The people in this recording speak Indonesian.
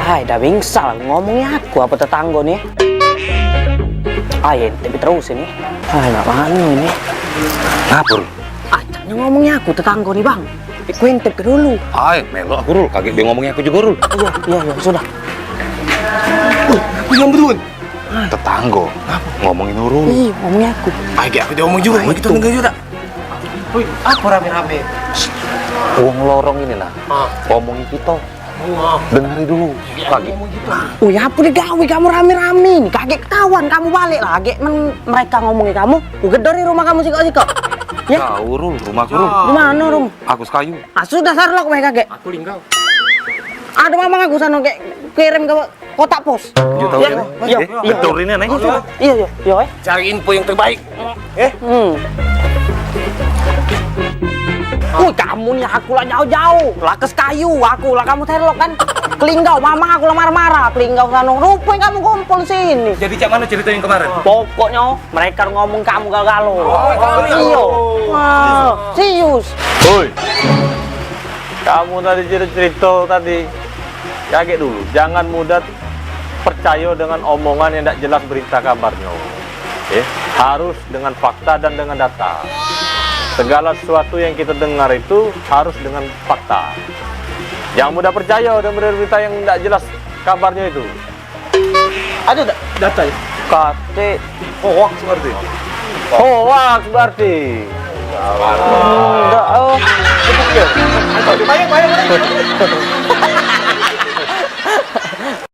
Hai, dah bingsal ngomongnya aku apa tetangga nih? Ayo, tapi terus ini. Nggak mana ini? Ngapur? Acaknya ngomongnya aku tetangga nih bang. Kuintip ke dulu. Ay, melo aku Rul, kaget dia ngomongnya aku juga Rul. Iya, sudah. Aku yang betul. Tetanggo, ngomongin Rul. Iya, ngomongnya aku. Agek aku diomong juga, Nah, kita dengar juga. Wih, apa rame-rame? Uang lorong ini lah, ngomongin kita. Dengerin dulu, kaget. Oh ya, apa digawe kamu rame-rame nih? Kaget ketahuan kamu balik lah. Kaget mereka ngomongin kamu. Gedor di rumah kamu sih kok. Ya. Jauh Rul, rumahku Rul. Di mana rum? Aku sekayu. Ah sudah sarlok kayak kaget. Aku linggau. Ada mamang aku sana kayak kirim ke kotak pos. Yo tahu Iya, ya? iya. Betul ini nih. Iya. Cari info yang terbaik. Wih, kamu nih aku lah jauh-jauh. Lah kes kayu, aku lah kamu terlok kan. Kelinggau, mamang aku lah marah-marah. Kelinggau sana, rupanya kamu kumpul sini. Jadi cak mana cerita yang kemarin? Pokoknya mereka ngomong kamu gagal. Iya. Nah, serius. Woi, kamu tadi cerita tadi, kaget dulu. Jangan mudah percaya dengan omongan yang tidak jelas berita kabarnya. Harus dengan fakta dan dengan data. Segala sesuatu yang kita dengar itu harus dengan fakta. Jangan mudah percaya dengan berita yang tidak jelas kabarnya itu. Ada data ya? Kate Hoax berarti. hoax berarti. Enggak, Banyak.